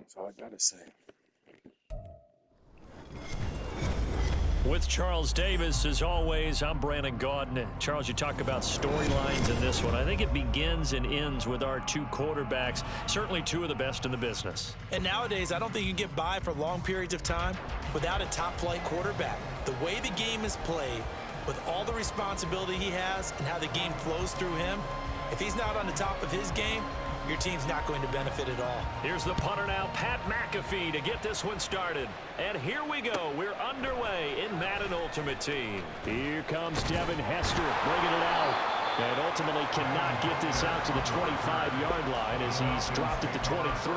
That's all I gotta say. With Charles Davis, as always, I'm Brandon Gaudin. Charles, you talk about storylines in this one. I think it begins and ends with our two quarterbacks, certainly two of the best in the business. And nowadays, I don't think you can get by for long periods of time without a top-flight quarterback. The way the game is played, with all the responsibility he has and how the game flows through him, if he's not on the top of his game, your team's not going to benefit at all. Here's the punter now, Pat McAfee, to get this one started. And here we go. We're underway in Madden Ultimate Team. Here comes Devin Hester bringing it out. And ultimately cannot get this out to the 25-yard line as he's dropped it to 23.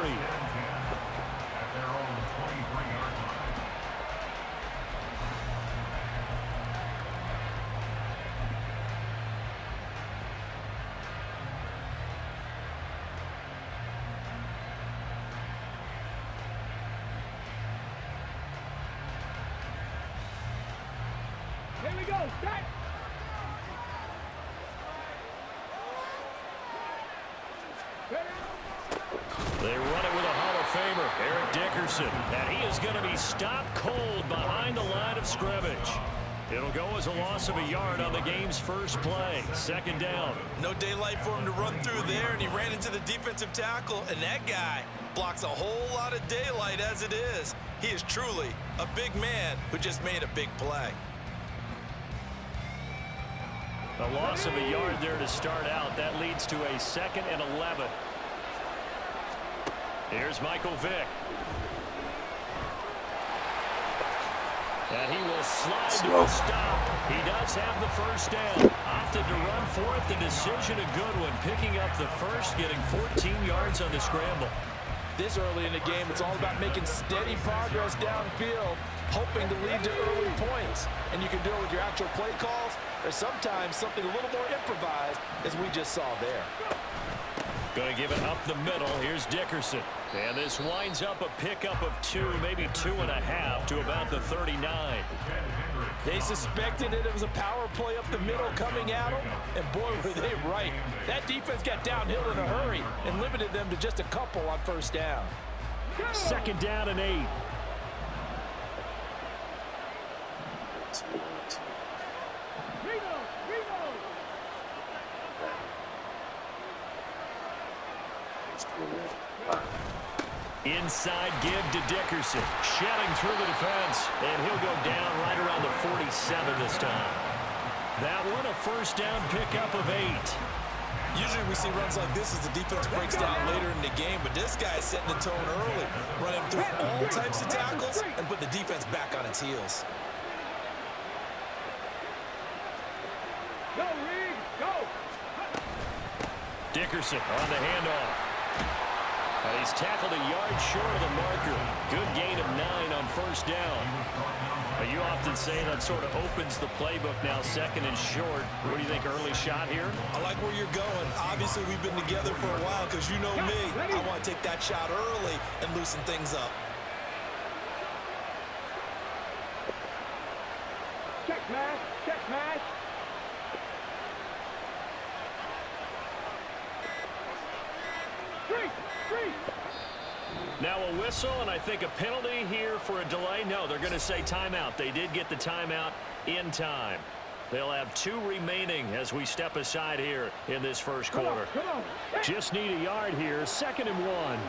Here we go, set! They run it with a Hall of Famer, Eric Dickerson, and he is going to be stopped cold behind the line of scrimmage. It'll go as a loss of a yard on the game's first play. Second down. No daylight for him to run through there, and he ran into the defensive tackle, and that guy blocks a whole lot of daylight as it is. He is truly a big man who just made a big play. A loss of a yard there to start out. That leads to a 2nd and 11. Here's Michael Vick. And he will slide to a stop. He does have the first down. Opted to run for it. The decision a good one. Picking up the first, getting 14 yards on the scramble. This early in the game, it's all about making steady progress downfield, hoping to lead to early points. And you can do it with your actual play calls, or sometimes something a little more improvised, as we just saw there. Going to give it up the middle. Here's Dickerson. And this winds up a pickup of 2, maybe 2.5 to about the 39. They suspected that it was a power play up the middle coming at them, and boy, were they right. That defense got downhill in a hurry and limited them to just a couple on first down. 2nd down and 8. Inside give to Dickerson, shedding through the defense, and he'll go down right around the 47 this time. That one a first down pickup of 8. Usually we see runs like this as the defense breaks down later in the game, but this guy is setting the tone early, running through all types of tackles and put the defense back on its heels. Go, Reed, go! Dickerson on the handoff. He's tackled a yard short of the marker. Good gain of 9 on first down. You often say that sort of opens the playbook now, 2nd and short. What do you think, early shot here? I like where you're going. Obviously, we've been together for a while because you know me. I want to take that shot early and loosen things up. Check match, check match. Now a whistle, and I think a penalty here for a delay. No, they're going to say timeout. They did get the timeout in time. They'll have 2 remaining as we step aside here in this first quarter. Come on. Just need a yard here, 2nd and 1.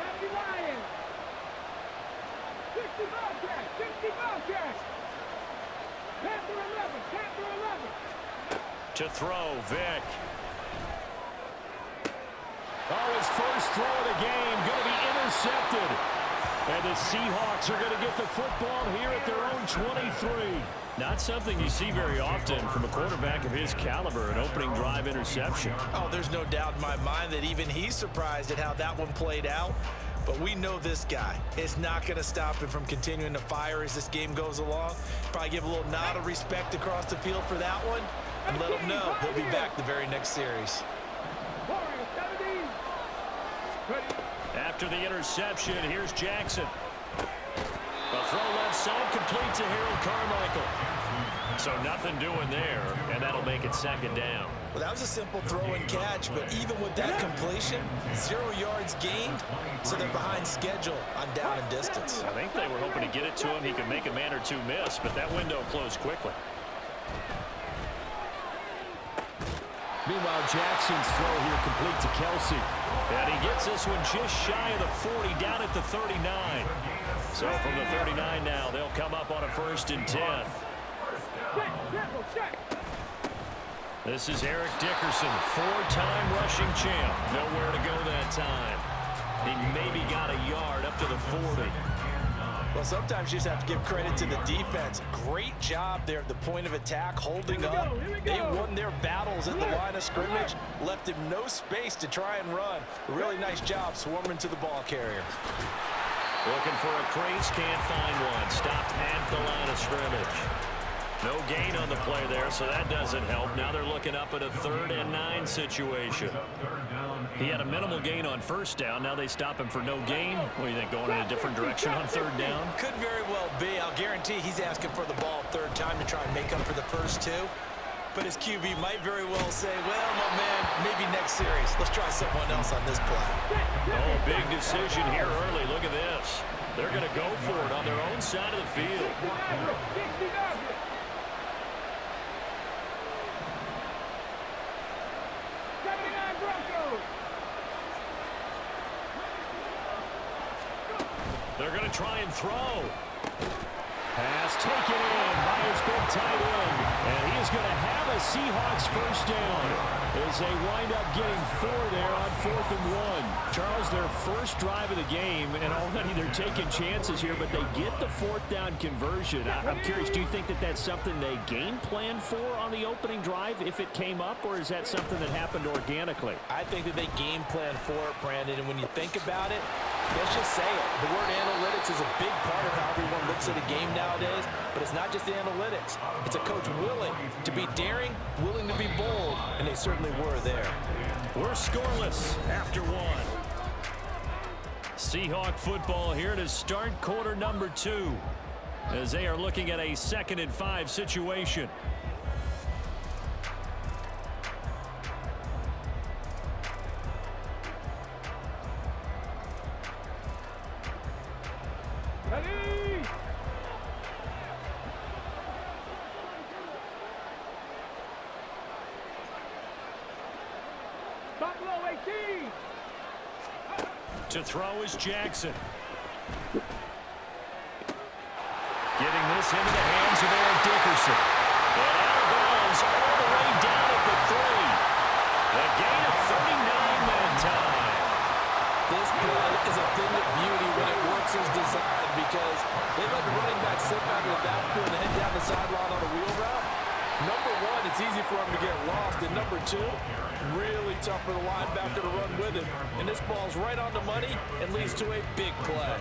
Happy Lions. 60 Bobcats, 60 Bobcats. Panther 11, Panther 11. To throw, Vick. Oh, his first throw of the game going to be intercepted. And the Seahawks are going to get the football here at their own 23. Not something you see very often from a quarterback of his caliber, an opening drive interception. Oh, there's no doubt in my mind that even he's surprised at how that one played out. But we know this guy is not going to stop him from continuing to fire as this game goes along. Probably give a little nod of respect across the field for that one and let him know he'll be back the very next series. After the interception, here's Jackson. A throw left side complete to Harold Carmichael. So nothing doing there, and that'll make it second down. Well, that was a simple throw and catch, but even with that completion, 0 yards gained, so they're behind schedule on down and distance. I think they were hoping to get it to him. He could make a man or two miss, but that window closed quickly. Meanwhile, Jackson's throw here complete to Kelsey. And he gets this one just shy of the 40, down at the 39. So from the 39 now, they'll come up on a 1st and 10. This is Eric Dickerson, 4-time rushing champ. Nowhere to go that time. He maybe got a yard up to the 40. Well, sometimes you just have to give credit to the defense. Great job there at the point of attack, holding up. They won their battles at the line of scrimmage, left him no space to try and run. A really nice job swarming to the ball carrier. Looking for a crease, can't find one. Stopped at the line of scrimmage. No gain on the play there, so that doesn't help. Now they're looking up at a 3rd and 9 situation. He had a minimal gain on 1st down. Now they stop him for no gain. What do you think, going in a different direction on 3rd down? Could very well be. I'll guarantee he's asking for the ball 3rd time to try and make up for the first 2. But his QB might very well say, well, my man, maybe next series. Let's try someone else on this play. Oh, big decision here early. Look at this. They're going to go for it on their own side of the field. They're going to try and throw. Pass taken in by his big tight end. And he is going to have a Seahawks 1st down as they wind up getting 4 there on 4th and 1. Charles, their first drive of the game, and already they're taking chances here, but they get the 4th down conversion. I'm curious, do you think that that's something they game planned for on the opening drive if it came up, or is that something that happened organically? I think that they game planned for it, Brandon, and when you think about it, let's just say it. The word analytics is a big part of how everyone looks at a game nowadays, but it's not just the analytics. It's a coach willing to be daring, willing to be bold, and they certainly were there. We're scoreless after 1. Seahawk football here to start quarter number 2 as they are looking at a 2nd and 5 situation. To throw is Jackson. Getting this into the hands of Eric Dickerson. And out of bounds all the way down at the 3. A gain of 39 that time. This play is a thing of beauty when it works as designed because they let the running back slip out of the backfield and head down the sideline on a wheel route. Number 1, it's easy for him to get lost. And number 2, really tough for the linebacker to run with him. And this ball's right on the money and leads to a big play.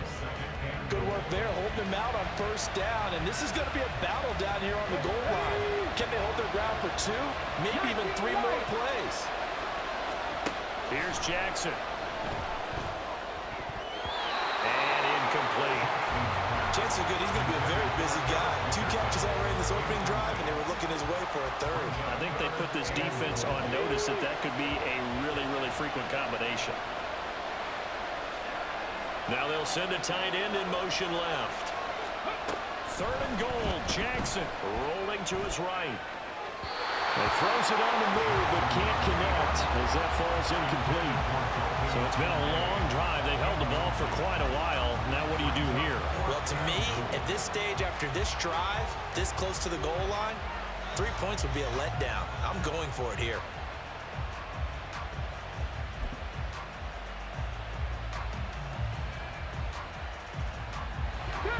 Good work there, holding him out on 1st down. And this is going to be a battle down here on the goal line. Can they hold their ground for 2, maybe even 3 more plays? Here's Jackson. And incomplete. Chances are good he's going to be a very busy guy. 2 catches already in this opening drive, and they were looking his way for a 3rd. I think they put this defense on notice that that could be a really, really frequent combination. Now they'll send a tight end in motion left. 3rd and goal. Jackson rolling to his right. He throws it on the move, but can't connect as that falls incomplete. So it's been a long drive. They held the ball for quite a while. Now what do you do here? Well, to me, at this stage after this drive, this close to the goal line, 3 points would be a letdown. I'm going for it here.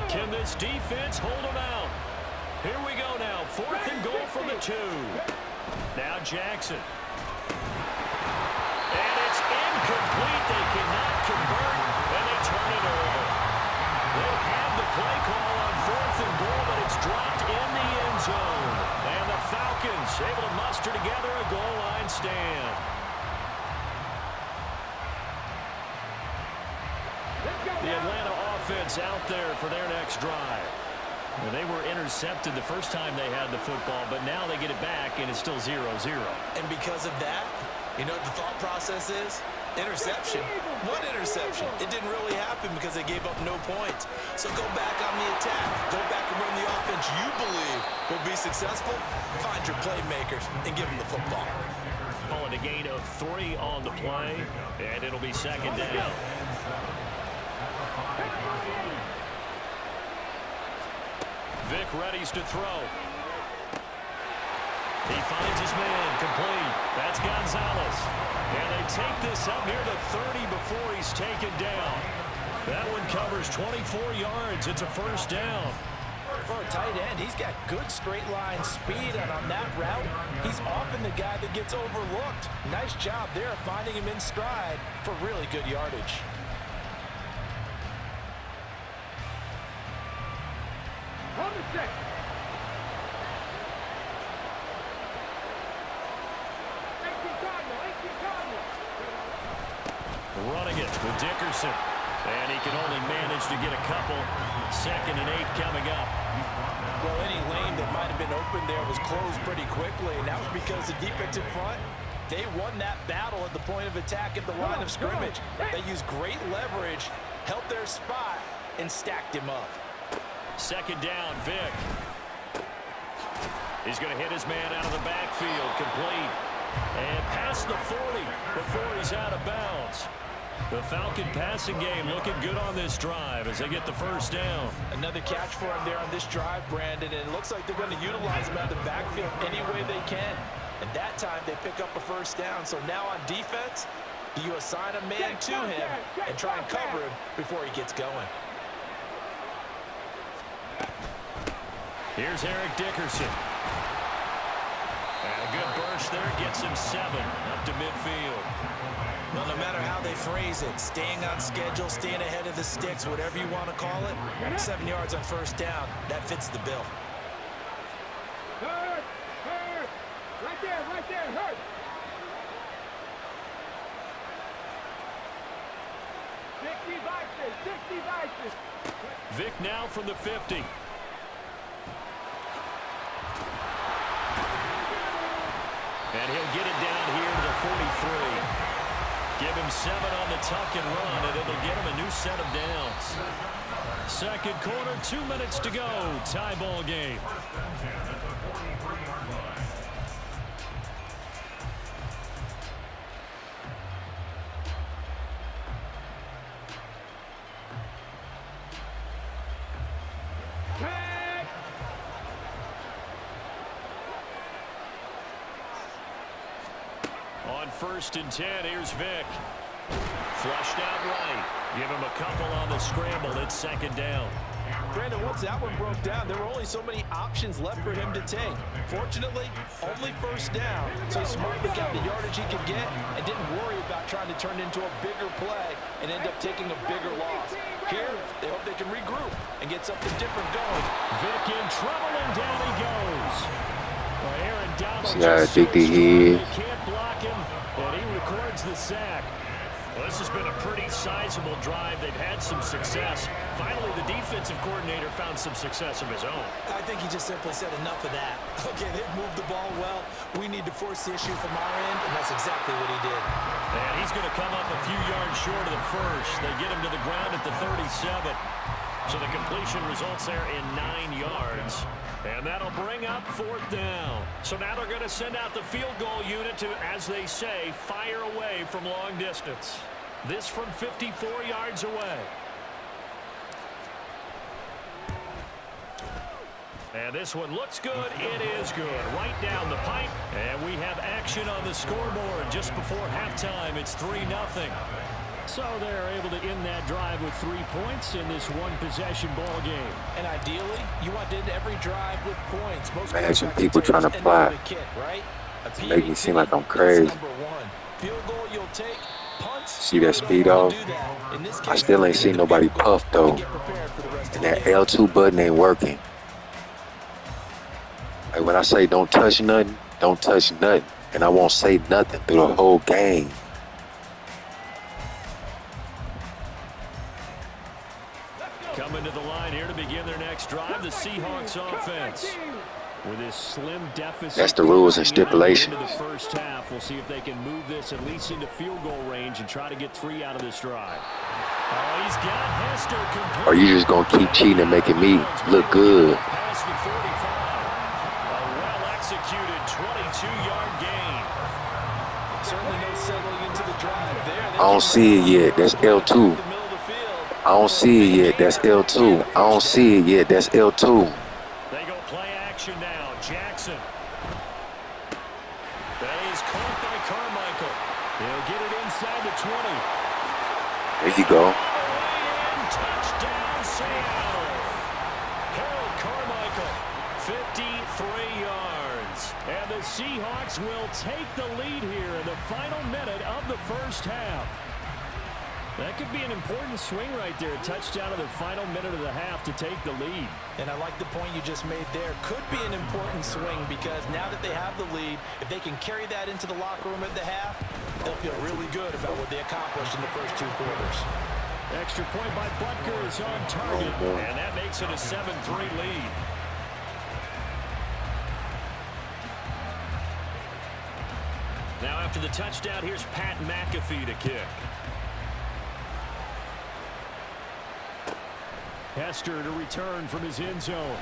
Can this defense hold them out? Here we go now. 4th and goal from the 2. Now Jackson. And it's incomplete. They cannot convert, and they turn it over. They had the play call on 4th and goal, but it's dropped in the end zone. And the Falcons able to muster together a goal line stand. The Atlanta offense out there for their next drive. Well, they were intercepted the first time they had the football, but now they get it back, and it's still 0-0. And because of that, you know what the thought process is? Interception. What interception? It didn't really happen because they gave up no points. So go back on the attack. Go back and run the offense you believe will be successful. Find your playmakers and give them the football. Calling a gain of 3 on the play, and it'll be second down. Vic readies to throw. He finds his man, complete. That's Gonzalez. And they take this up near the 30 before he's taken down. That one covers 24 yards. It's a first down. For a tight end, he's got good straight line speed, and on that route, he's often the guy that gets overlooked. Nice job there finding him in stride for really good yardage. On the set. Running it with Dickerson. And he can only manage to get a couple. 2nd and 8 coming up. Well, any lane that might have been open there was closed pretty quickly, and that was because the defensive front, they won that battle at the point of attack at the line of scrimmage. They used great leverage, held their spot, and stacked him up. 2nd down, Vic. He's going to hit his man out of the backfield, complete. And past the 40 before he's out of bounds. The Falcon passing game looking good on this drive as they get the first down. Another catch for him there on this drive, Brandon, and it looks like they're going to utilize him out of the backfield any way they can. And that time they pick up a first down. So now on defense, you assign a man to him and try and cover him before he gets going. Here's Eric Dickerson. And a good burst there gets him 7 up to midfield. Well, no matter how they phrase it, staying on schedule, staying ahead of the sticks, whatever you want to call it, 7 yards on first down, that fits the bill. Hurt. Right there, hurt. Vic now from the 50. And he'll get it down here to the 43. Give him 7 on the tuck and run, and it'll get him a new set of downs. 2nd quarter, 2 minutes to go. Tie ball game. On 1st and 10, here's Vic. Flushed out right. Give him a couple on the scramble. It's 2nd down. Brandon, once that one broke down, there were only so many options left for him to take. Fortunately, only first down, so he smartly got the yardage he could get and didn't worry about trying to turn it into a bigger play and end up taking a bigger loss. Here, they hope they can regroup and get something different going. Vic in trouble, and down he goes. Aaron Donald See how just so addicted he strong, is. they can't block him, and he records the sack. Well, this has been a pretty sizable drive. They've had some success. Finally, the defensive coordinator found some success of his own. I think he just simply said enough of that. Okay, they've moved the ball well. We need to force the issue from our end, and that's exactly what he did. And he's going to come up a few yards short of the first. They get him to the ground at the 37. So the completion results there in 9 yards. And that'll bring up 4th down. So now they're going to send out the field goal unit to, as they say, fire away from long distance. This from 54 yards away. And this one looks good. It is good. Right down the pipe. And we have action on the scoreboard just before halftime. It's 3-0. So they're able to end that drive with 3 points in this one-possession ball game. And ideally, you want to end every drive with points. Most Imagine quarterbacks people trying to end fly. with a kick, right? A Make me seem like I'm PAT, crazy. that's number 1. Field goal you'll take. Punts, See that speed off? I still ain't seen nobody puff though. And that L2 button ain't working. Like when I say don't touch nothing, don't touch nothing. And I won't say nothing through the whole game. Coming to the line here to begin their next next drive, the Seahawks offense. With this slim deficit, that's the rules and stipulations. into the first half, we'll see if they can move this at least into field goal range and try to get 3 out of this drive. Oh, he's got Hester. Or you just gonna keep cheating and making me look good? Past the 45. A well-executed 22-yard gain. Certainly no settling into the drive there. I don't see it yet. That's L2. I don't see it yet. That's L2. I don't see it yet. That's L2. They go play action now. Jackson. That is caught by Carmichael. He'll get it inside the 20. There you go. And touchdown, Seattle. Harold Carmichael, 53 yards. And the Seahawks will take the lead here in the final minute of the first half. That could be an important swing right there. Touchdown in the final minute of the half to take the lead. And I like the point you just made there. Could be an important swing because now that they have the lead, if they can carry that into the locker room at the half, they'll feel really good about what they accomplished in the first 2 quarters. Extra point by Butker is on target, and that makes it a 7-3 lead. Now after the touchdown, here's Pat McAfee to kick. Hester to return from his end zone.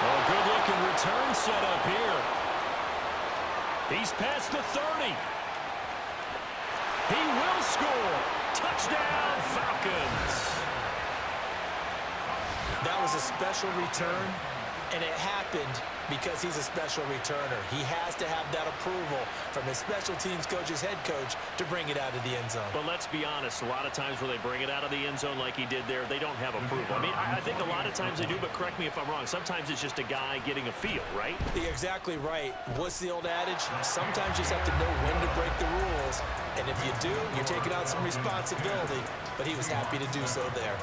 Oh, good-looking return set up here. He's past the 30. He will score. Touchdown, Falcons. That was a special return, and it happened because he's a special returner. He has to have that approval from his special teams coach's head coach to bring it out of the end zone. But let's be honest, a lot of times where they bring it out of the end zone like he did there, they don't have approval. I mean, I think a lot of times they do, but correct me if I'm wrong. Sometimes it's just a guy getting a feel, right? You're exactly right. What's the old adage? Sometimes you just have to know when to break the rules. And if you do, you're taking out some responsibility. But he was happy to do so there.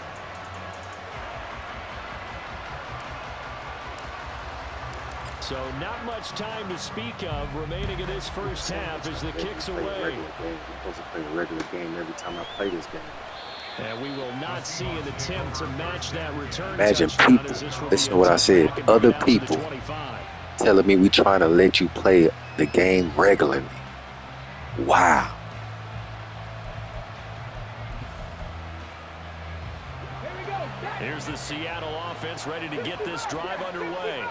So not much time to speak of remaining in this first half as the kick's away. I'm supposed to play a regular game every time I play this game. And we will not see an attempt to match that return. Imagine people, listen to what I said, other people telling me we trying to let you play the game regularly. Wow. Here's the Seattle offense ready to get this drive underway.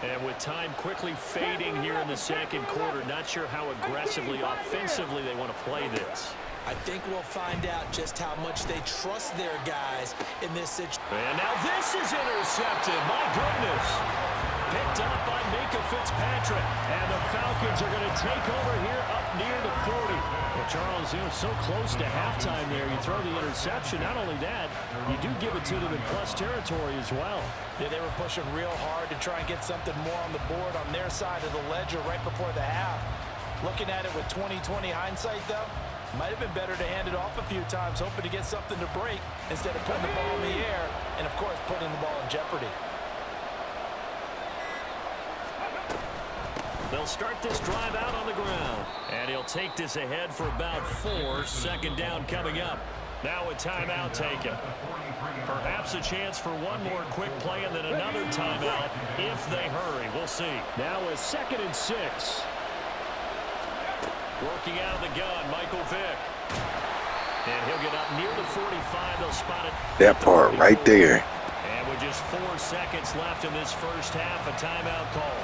And with time quickly fading here in the second quarter, not sure how aggressively, offensively they want to play this. I think we'll find out just how much they trust their guys in this situation. And now this is intercepted. My goodness. Picked up by Minka Fitzpatrick. And the Falcons are going to take over here up near the 40. Well, Charles, you know, so close to halftime there. You throw the interception. Not only that, you do give it to them in plus territory as well. Yeah, they were pushing real hard to try and get something more on the board on their side of the ledger right before the half. Looking at it with 20/20 hindsight, though, might have been better to hand it off a few times, hoping to get something to break instead of putting the ball in the air and, of course, putting the ball in jeopardy. They'll start this drive out on the ground. And he'll take this ahead for about 4. Second down coming up. Now a timeout taken. Perhaps a chance for one more quick play and then another timeout if they hurry. We'll see. Now a 2nd and 6. Working out of the gun, Michael Vick. And he'll get up near the 45. They'll spot it. That part right there. And with just 4 seconds left in this first half, a timeout call.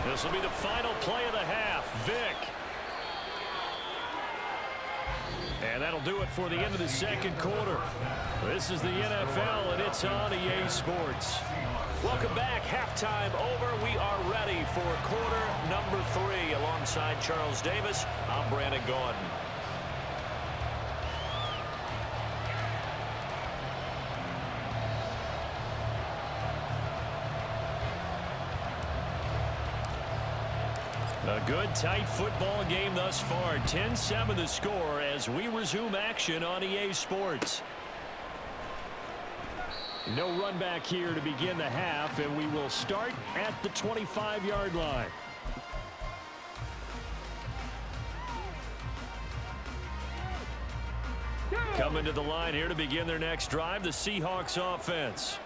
This will be the final play of the half. Vick. And that'll do it for the end of the second quarter. This is the NFL, and it's on EA Sports. Welcome back. Halftime over. We are ready for quarter number 3. Alongside Charles Davis, I'm Brandon Gordon. A good, tight football game thus far. 10-7 the score as we resume action on EA Sports. No run back here to begin the half, and we will start at the 25-yard line. Coming to the line here to begin their next drive, the Seahawks offense.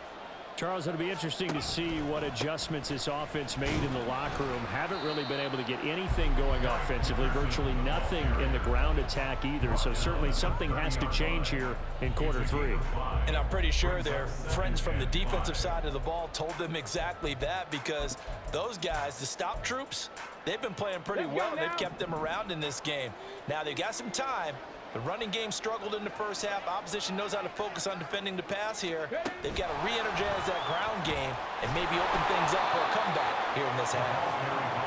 Charles, it'll be interesting to see what adjustments this offense made in the locker room. Haven't really been able to get anything going offensively, virtually nothing in the ground attack either. So certainly something has to change here in quarter 3. And I'm pretty sure their friends from the defensive side of the ball told them exactly that, because those guys, the stop troops, they've been playing pretty well. They've kept them around in this game. Now they've got some time. The running game struggled in the first half. Opposition knows how to focus on defending the pass here. They've got to re-energize that ground game and maybe open things up for a comeback here in this half.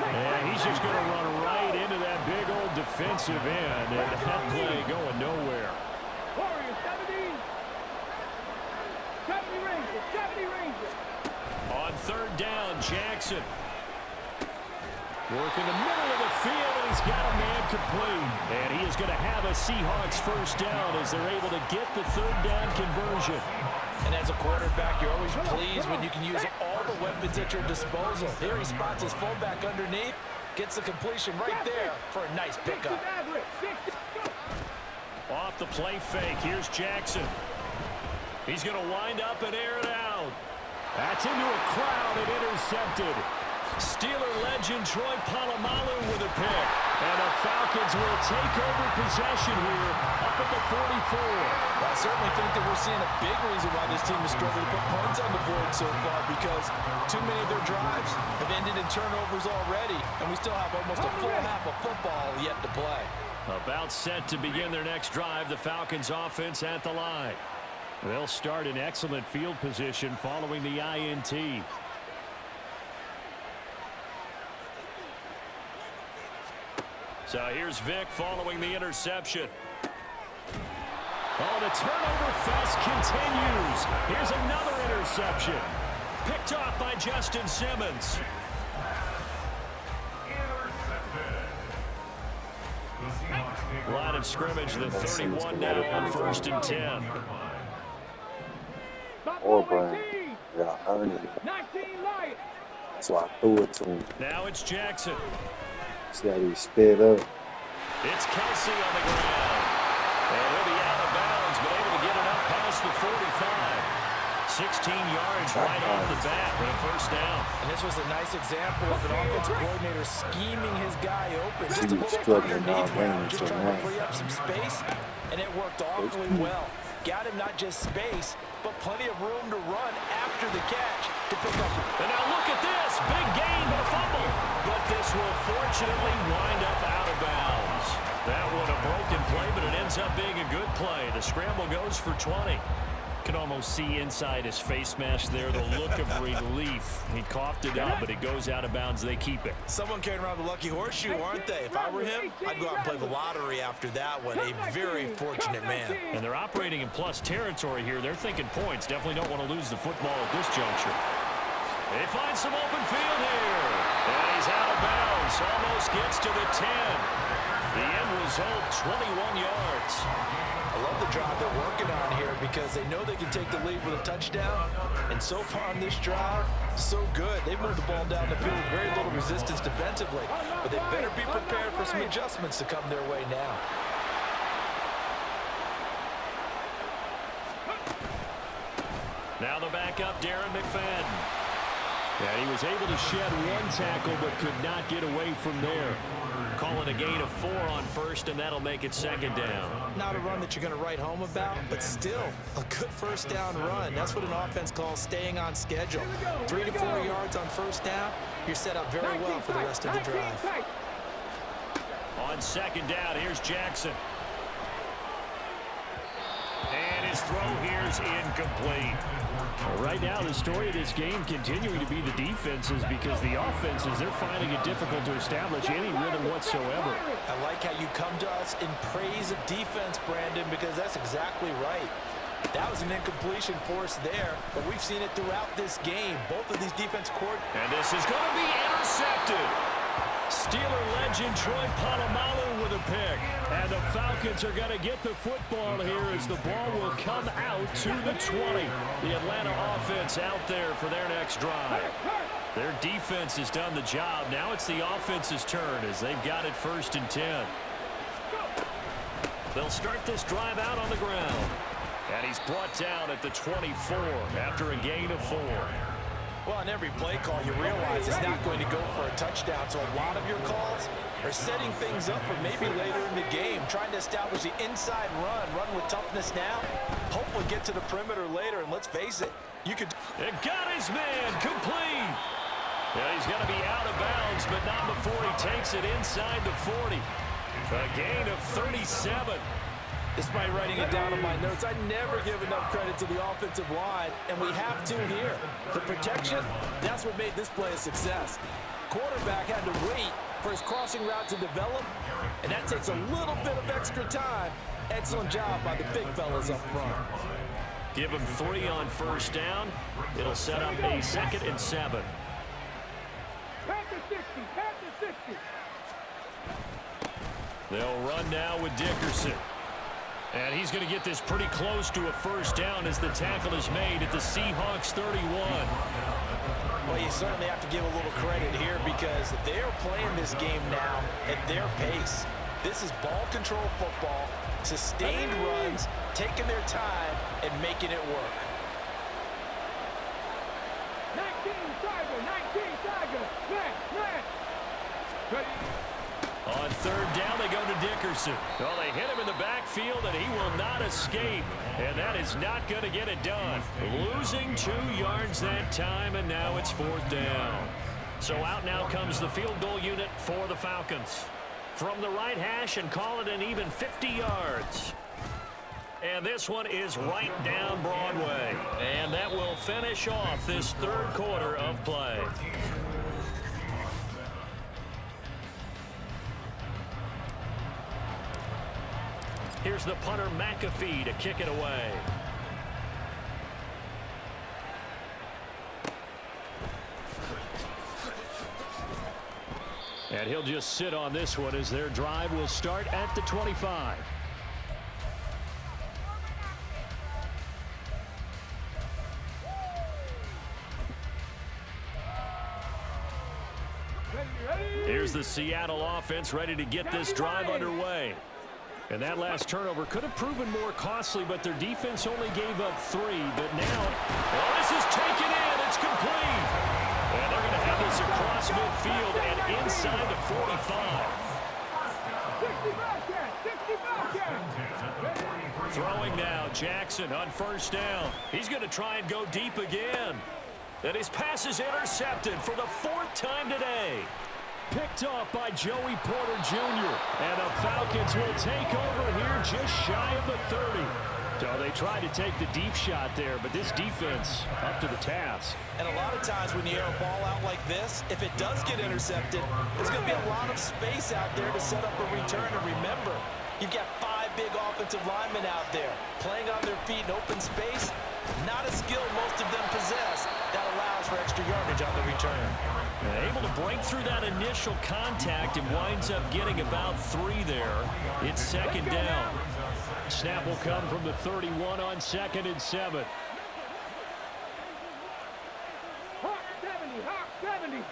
Yeah, he's just going to run right into that big old defensive end, and that play going nowhere. Warriors, 70. 70 Rangers, 70 Rangers. On third down, Jackson. Working the middle of the field, and he's got a man complete. And he is going to have a Seahawks first down as they're able to get the third down conversion. And as a quarterback, you're always pleased when you can use all the weapons at your disposal. Here he spots his fullback underneath, gets the completion right there for a nice pickup. Off the play fake, here's Jackson. He's going to wind up and air it out. That's into a crowd and intercepted. Steeler legend Troy Polamalu with a pick. And the Falcons will take over possession here up at the 44. I certainly think that we're seeing a big reason why this team is struggling to put points on the board so far, because too many of their drives have ended in turnovers already, and we still have almost a full half of football yet to play. About set to begin their next drive, the Falcons offense at the line. They'll start in excellent field position following the INT. So here's Vic following the interception. Oh, the turnover fest continues. Here's another interception. Picked off by Justin Simmons. Line of scrimmage, the 31 now on 1st and 10. Or Brian. Yeah, I earned it. So I threw it to him. Now it's Jackson. See how he sped up. It's Kelsey on the ground. And he'll be out of bounds, but able to get it up past the 45. 16 yards right off the bat for a first down. And this was a nice example of an offensive coordinator scheming his guy open. Just He a was little struggling underneath him, now, just so trying to now. free up some space, and it worked awfully well. Got him not just space, but plenty of room to run after the catch to pick up. And now look at this. Big gain, but a fumble. But this will fortunately wind up out of bounds. That one a broken play, but it ends up being a good play. The scramble goes for 20. Can almost see inside his face mask there the look of relief. He coughed it out, but it goes out of bounds. They keep it. Someone carrying around the lucky horseshoe, aren't they? If I were him, I'd go out and play the lottery after that one. A very fortunate man. And they're operating in plus territory here. They're thinking points. Definitely don't want to lose the football at this juncture. They find some open field here. And he's out of bounds. Almost gets to the 10. The end result, 21 yards. I love the drive they're working on here because they know they can take the lead with a touchdown. And so far on this drive, so good. They've moved the ball down the field with very little resistance defensively. But they better be prepared for some adjustments to come their way now. Now the backup, Darren McFadden. Yeah, he was able to shed one tackle but could not get away from there. Calling a gain of 4 on first, and that'll make it second down. Not a run that you're going to write home about, but still a good first down run. That's what an offense calls staying on schedule. 3 to 4 yards on first down, you're set up very well for the rest of the drive. On second down, here's Jackson. And his throw here's incomplete. Right now, the story of this game continuing to be the defenses, because the offenses, they're finding it difficult to establish any rhythm whatsoever. I like how you come to us in praise of defense, Brandon, because that's exactly right. That was an incompletion for us there, but we've seen it throughout this game. Both of these defense coordinators. And this is going to be intercepted. Steeler legend Troy Polamalu with a pick. And the Falcons are going to get the football here as the ball will come out to the 20. The Atlanta offense out there for their next drive. Their defense has done the job. Now it's the offense's turn as they've got it 1st and 10. They'll start this drive out on the ground. And he's brought down at the 24 after a gain of 4. Well, on every play call, you realize it's not going to go for a touchdown. So a lot of your calls are setting things up for maybe later in the game, trying to establish the inside run with toughness now. Hopefully get to the perimeter later, and let's face it, you could... It got his man complete. Yeah, he's going to be out of bounds, but not before he takes it inside the 40. A gain of 37. Despite writing it down on my notes, I never give enough credit to the offensive line, and we have to here. The protection, that's what made this play a success. Quarterback had to wait for his crossing route to develop, and that takes a little bit of extra time. Excellent job by the big fellas up front. Give him 3 on 1st down. It'll set up a 2nd and 7. Back to 60, back to 60. They'll run now with Dickerson. And he's going to get this pretty close to a 1st down as the tackle is made at the Seahawks 31. Well, you certainly have to give a little credit here because they're playing this game now at their pace. This is ball control football, sustained runs, taking their time, and making it work. 19 Tiger, man. On 3rd down, they go to Dickerson. Well, they hit him in the backfield, and he will not escape. And that is not going to get it done. Losing 2 yards that time, and now it's 4th down. So out now comes the field goal unit for the Falcons. From the right hash and call it an even 50 yards. And this one is right down Broadway. And that will finish off this 3rd quarter of play. Here's the punter McAfee to kick it away. And he'll just sit on this one as their drive will start at the 25. Here's the Seattle offense ready to get this drive underway. And that last turnover could have proven more costly, but their defense only gave up 3. But now, well, this is taken in. It's complete. And they're going to have this across midfield and inside the 45. 60 Throwing now, Jackson on 1st down. He's going to try and go deep again. And his pass is intercepted for the 4th time today. Picked off by Joey Porter Jr. And the Falcons will take over here just shy of the 30. So they tried to take the deep shot there, but this defense up to the task. And a lot of times when you air a ball out like this, if it does get intercepted, there's going to be a lot of space out there to set up a return. And remember, you've got 5 big offensive linemen out there playing on their feet in open space. Not a skill most of them possess that allows for extra yardage on the return. Able to break through that initial contact and winds up getting about 3 there. It's 2nd down. Snap will come from the 31 on 2nd and 7. Hawk 70.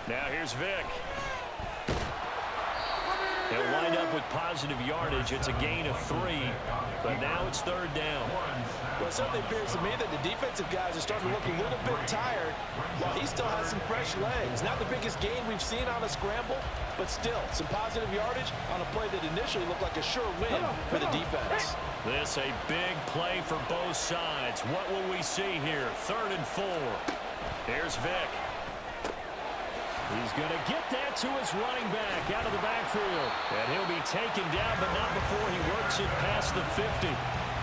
Now here's Vick. They'll wind up with positive yardage. It's a gain of 3, but now it's 3rd down. Well, it certainly appears to me that the defensive guys are starting to look a little bit tired while he still has some fresh legs. Not the biggest gain we've seen on a scramble, but still some positive yardage on a play that initially looked like a sure win for the defense. This a big play for both sides. What will we see here? 3rd and 4. Here's Vick. He's going to get that to his running back out of the backfield. And he'll be taken down, but not before he works it past the 50.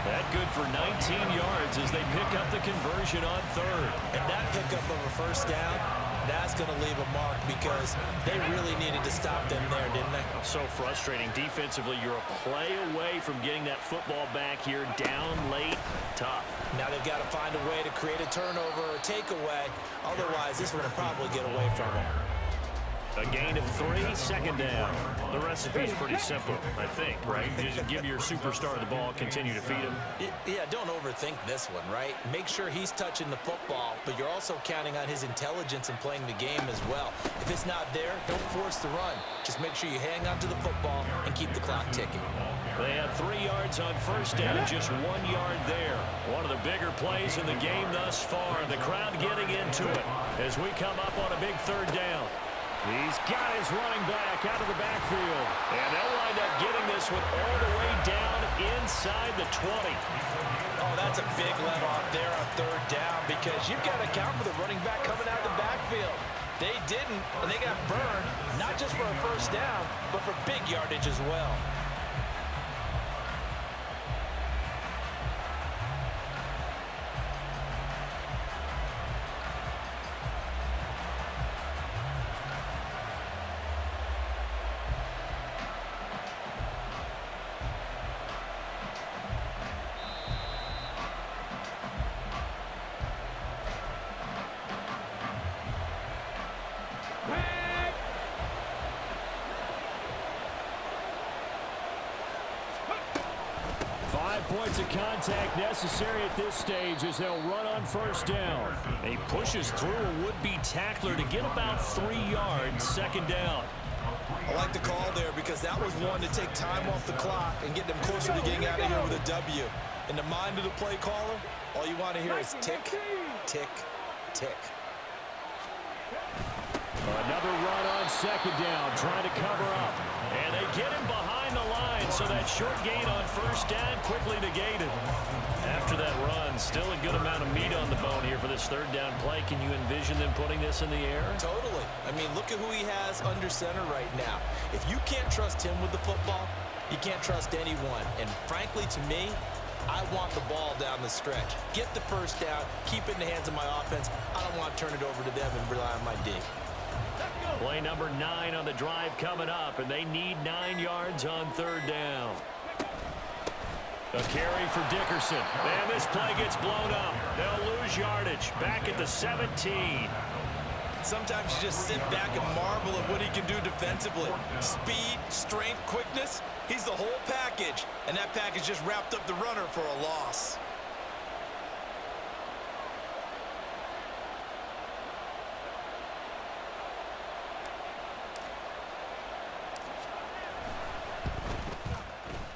That good for 19 yards as they pick up the conversion on 3rd. And that pickup of a 1st down, that's going to leave a mark because they really needed to stop them there, didn't they? So frustrating. Defensively, you're a play away from getting that football back here down late. Tough. Now they've got to find a way to create a turnover or takeaway. Otherwise, this one will probably get away from them. A gain of 3, second down. The recipe's pretty simple, I think, right? You just give your superstar the ball, continue to feed him. Yeah, don't overthink this one, right? Make sure he's touching the football, but you're also counting on his intelligence in playing the game as well. If it's not there, don't force the run. Just make sure you hang on to the football and keep the clock ticking. They had 3 yards on first down and just 1 yard there. One of the bigger plays in the game thus far. The crowd getting into it as we come up on a big third down. He's got his running back out of the backfield. And they'll wind up getting this one all the way down inside the 20. Oh, that's a big let off there on third down because you've got to account for the running back coming out of the backfield. They didn't, and they got burned, not just for a first down, but for big yardage as well. Points of contact necessary at this stage as they'll run on first down. He pushes through a would-be tackler to get about 3 yards, second down. I like the call there because that was one to take time off the clock and get them closer to getting out of here with a W. In the mind of the play caller, all you want to hear is tick, tick, tick. Another run on second down, trying to cover up. And they get him behind the line, so that short gain on first down quickly negated. After that run, still a good amount of meat on the bone here for this third down play. Can you envision them putting this in the air? Totally. I mean, look at who he has under center right now. If you can't trust him with the football, you can't trust anyone. And frankly, to me, I want the ball down the stretch. Get the first down, keep it in the hands of my offense. I don't want to turn it over to them and rely on my D. Play number 9 on the drive coming up, and they need 9 yards on third down. A carry for Dickerson. And this play gets blown up. They'll lose yardage. Back at the 17. Sometimes you just sit back and marvel at what he can do defensively. Speed, strength, quickness. He's the whole package. And that package just wrapped up the runner for a loss.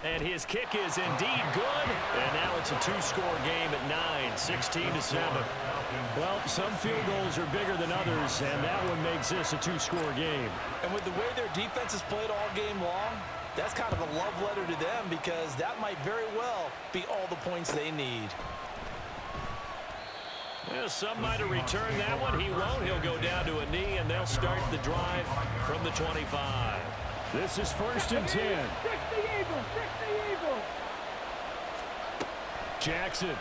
And his kick is indeed good. And now it's a 2-score game at 9, 16-7. Well, some field goals are bigger than others, and that one makes this a 2-score game. And with the way their defense has played all game long, that's kind of a love letter to them because that might very well be all the points they need. Well, some might have returned that one. He won't. He'll go down to a knee, and they'll start the drive from the 25. This is 1st and 10. Fix the Eagles! Fix the Eagles! Jackson.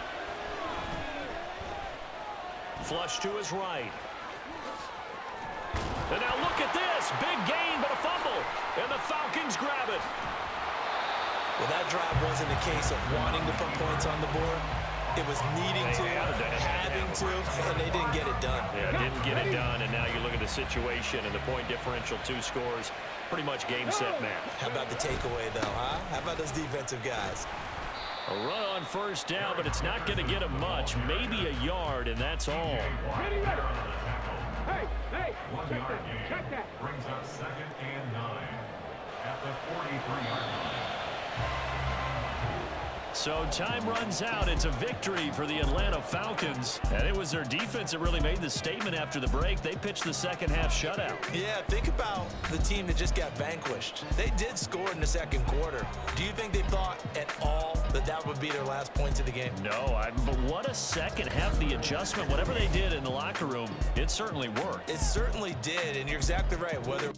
Flush to his right. And now look at this. Big gain, but a fumble. And the Falcons grab it. Well, that drive wasn't a case of wanting to put points on the board. It was needing to, having to, and they didn't get it done. Yeah, didn't get it done, and now you look at the situation and the point differential, 2 scores, pretty much game, set, match. How about the takeaway, though, huh? How about those defensive guys? A run on first down, but it's not going to get him much, maybe a yard, and that's all. Ready, ready. Hey, check that. Brings up 2nd and 9 at the 43-yard line. So time runs out. It's a victory for the Atlanta Falcons. And it was their defense that really made the statement after the break. They pitched the second half shutout. Yeah, think about the team that just got vanquished. They did score in the second quarter. Do you think they thought at all that that would be their last points of the game? No, but what a second half. The adjustment, whatever they did in the locker room, it certainly worked. It certainly did, and you're exactly right. Whether